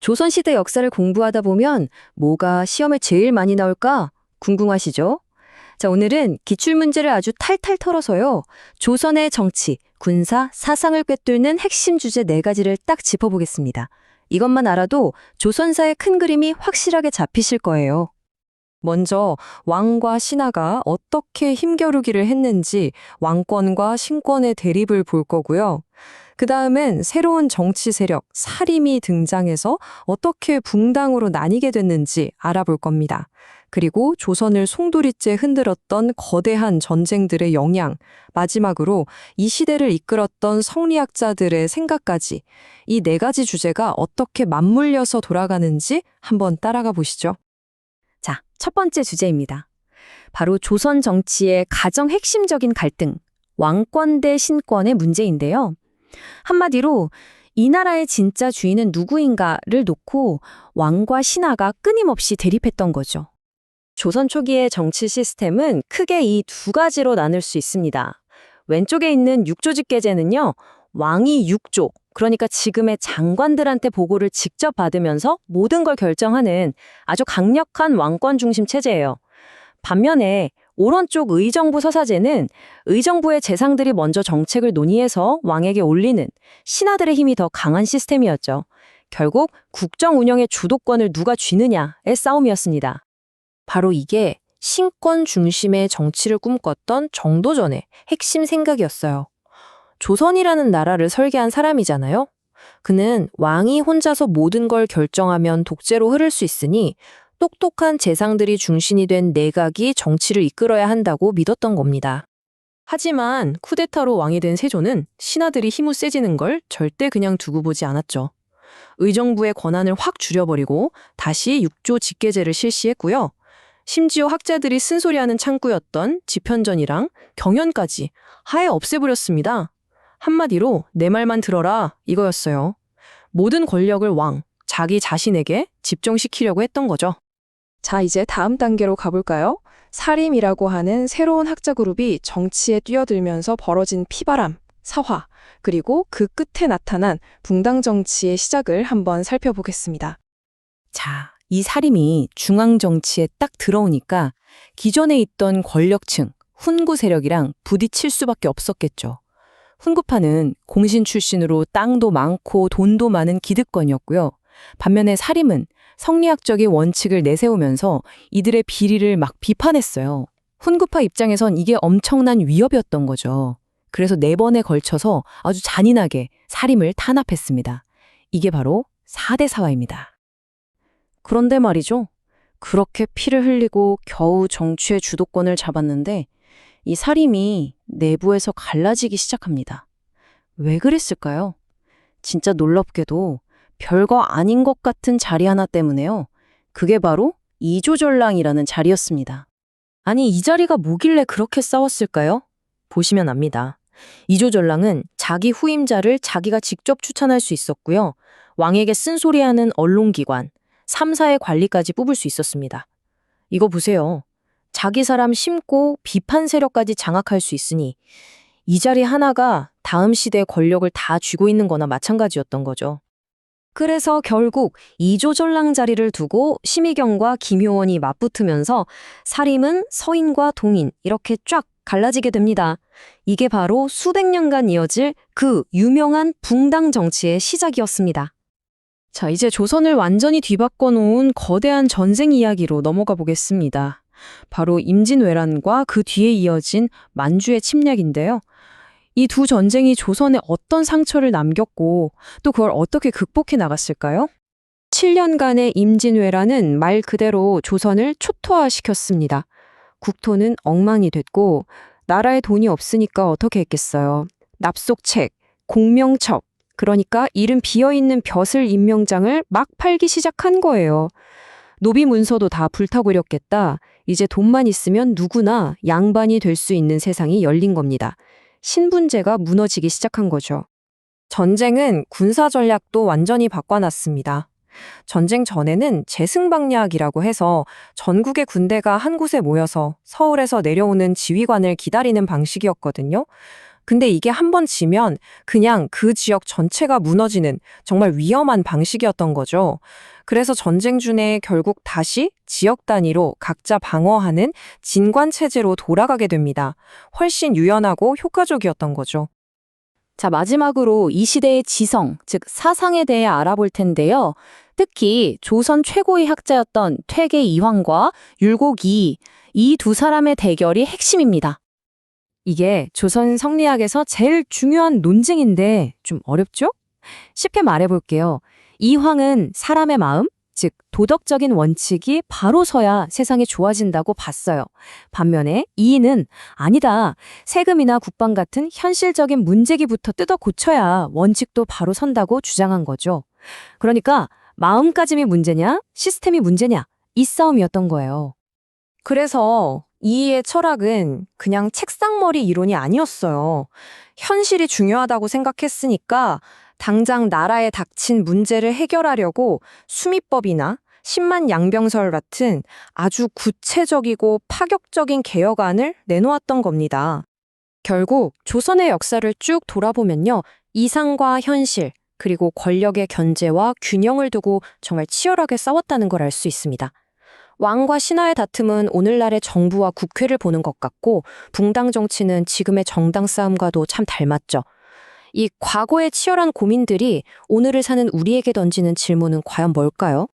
조선시대 역사를 공부하다 보면 뭐가 시험에 제일 많이 나올까 궁금하시죠? 자, 오늘은 기출문제를 아주 탈탈 털어서요. 조선의 정치, 군사, 사상을 꿰뚫는 핵심 주제 4가지를 딱 짚어보겠습니다. 이것만 알아도 조선사의 큰 그림이 확실하게 잡히실 거예요. 먼저 왕과 신하가 어떻게 힘겨루기를 했는지 왕권과 신권의 대립을 볼 거고요. 그 다음엔 새로운 정치 세력, 사림이 등장해서 어떻게 붕당으로 나뉘게 됐는지 알아볼 겁니다. 그리고 조선을 송두리째 흔들었던 거대한 전쟁들의 영향, 마지막으로 이 시대를 이끌었던 성리학자들의 생각까지 이 4가지 주제가 어떻게 맞물려서 돌아가는지 한번 따라가 보시죠. 자, 첫 번째 주제입니다. 바로 조선 정치의 가장 핵심적인 갈등, 왕권 대 신권의 문제인데요. 한마디로 이 나라의 진짜 주인은 누구인가를 놓고 왕과 신하가 끊임없이 대립했던 거죠. 조선 초기의 정치 시스템은 크게 이 2가지로 나눌 수 있습니다. 왼쪽에 있는 육조직계제는요, 왕이 육조, 그러니까 지금의 장관들한테 보고를 직접 받으면서 모든 걸 결정하는 아주 강력한 왕권 중심 체제예요. 반면에 오른쪽 의정부 서사제는 의정부의 재상들이 먼저 정책을 논의해서 왕에게 올리는 신하들의 힘이 더 강한 시스템이었죠. 결국 국정 운영의 주도권을 누가 쥐느냐의 싸움이었습니다. 바로 이게 신권 중심의 정치를 꿈꿨던 정도전의 핵심 생각이었어요. 조선이라는 나라를 설계한 사람이잖아요. 그는 왕이 혼자서 모든 걸 결정하면 독재로 흐를 수 있으니 똑똑한 재상들이 중심이 된 내각이 정치를 이끌어야 한다고 믿었던 겁니다. 하지만 쿠데타로 왕이 된 세조는 신하들이 힘이 세지는 걸 절대 그냥 두고 보지 않았죠. 의정부의 권한을 확 줄여버리고 다시 육조 직계제를 실시했고요. 심지어 학자들이 쓴소리하는 창구였던 집현전이랑 경연까지 아예 없애버렸습니다. 한마디로 내 말만 들어라 이거였어요. 모든 권력을 왕, 자기 자신에게 집중시키려고 했던 거죠. 자, 이제 다음 단계로 가볼까요? 사림이라고 하는 새로운 학자 그룹이 정치에 뛰어들면서 벌어진 피바람, 사화, 그리고 그 끝에 나타난 붕당 정치의 시작을 한번 살펴보겠습니다. 자, 이 사림이 중앙 정치에 딱 들어오니까 기존에 있던 권력층, 훈구 세력이랑 부딪힐 수밖에 없었겠죠. 훈구파는 공신 출신으로 땅도 많고 돈도 많은 기득권이었고요. 반면에 사림은 성리학적인 원칙을 내세우면서 이들의 비리를 막 비판했어요. 훈구파 입장에선 이게 엄청난 위협이었던 거죠. 그래서 4번에 걸쳐서 아주 잔인하게 사림을 탄압했습니다. 이게 바로 4대 사화입니다. 그런데 말이죠. 그렇게 피를 흘리고 겨우 정치의 주도권을 잡았는데 이 사림이 내부에서 갈라지기 시작합니다. 왜 그랬을까요? 진짜 놀랍게도 별거 아닌 것 같은 자리 하나 때문에요. 그게 바로 이조전랑이라는 자리였습니다. 아니, 이 자리가 뭐길래 그렇게 싸웠을까요? 보시면 압니다. 이조전랑은 자기 후임자를 자기가 직접 추천할 수 있었고요. 왕에게 쓴소리하는 언론기관, 3사의 관리까지 뽑을 수 있었습니다. 이거 보세요. 자기 사람 심고 비판 세력까지 장악할 수 있으니 이 자리 하나가 다음 시대의 권력을 다 쥐고 있는 거나 마찬가지였던 거죠. 그래서 결국 이조전랑 자리를 두고 심의경과 김효원이 맞붙으면서 사림은 서인과 동인 이렇게 쫙 갈라지게 됩니다. 이게 바로 수백 년간 이어질 그 유명한 붕당 정치의 시작이었습니다. 자, 이제 조선을 완전히 뒤바꿔 놓은 거대한 전쟁 이야기로 넘어가 보겠습니다. 바로 임진왜란과 그 뒤에 이어진 만주의 침략인데요. 이 두 전쟁이 조선에 어떤 상처를 남겼고 또 그걸 어떻게 극복해 나갔을까요? 7년간의 임진왜란은 말 그대로 조선을 초토화시켰습니다. 국토는 엉망이 됐고 나라에 돈이 없으니까 어떻게 했겠어요. 납속책, 공명첩, 그러니까 이름 비어있는 벼슬 임명장을 막 팔기 시작한 거예요. 노비 문서도 다 불타버렸겠다. 이제 돈만 있으면 누구나 양반이 될 수 있는 세상이 열린 겁니다. 신분제가 무너지기 시작한 거죠. 전쟁은 군사 전략도 완전히 바꿔놨습니다. 전쟁 전에는 재승방략이라고 해서 전국의 군대가 한 곳에 모여서 서울에서 내려오는 지휘관을 기다리는 방식이었거든요. 근데 이게 한 번 지면 그냥 그 지역 전체가 무너지는 정말 위험한 방식이었던 거죠. 그래서 전쟁 중에 결국 다시 지역 단위로 각자 방어하는 진관 체제로 돌아가게 됩니다. 훨씬 유연하고 효과적이었던 거죠. 자, 마지막으로 이 시대의 지성, 즉 사상에 대해 알아볼 텐데요. 특히 조선 최고의 학자였던 퇴계 이황과 율곡 이이, 이 두 사람의 대결이 핵심입니다. 이게 조선 성리학에서 제일 중요한 논쟁인데 좀 어렵죠? 쉽게 말해볼게요. 이황은 사람의 마음, 즉 도덕적인 원칙이 바로 서야 세상이 좋아진다고 봤어요. 반면에 이이는 아니다. 세금이나 국방 같은 현실적인 문제기부터 뜯어 고쳐야 원칙도 바로 선다고 주장한 거죠. 그러니까 마음가짐이 문제냐, 시스템이 문제냐, 이 싸움이었던 거예요. 그래서 이이의 철학은 그냥 책상머리 이론이 아니었어요. 현실이 중요하다고 생각했으니까 당장 나라에 닥친 문제를 해결하려고 수미법이나 10만 양병설 같은 아주 구체적이고 파격적인 개혁안을 내놓았던 겁니다. 결국 조선의 역사를 쭉 돌아보면요. 이상과 현실, 그리고 권력의 견제와 균형을 두고 정말 치열하게 싸웠다는 걸 알 수 있습니다. 왕과 신하의 다툼은 오늘날의 정부와 국회를 보는 것 같고 붕당 정치는 지금의 정당 싸움과도 참 닮았죠. 이 과거의 치열한 고민들이 오늘을 사는 우리에게 던지는 질문은 과연 뭘까요?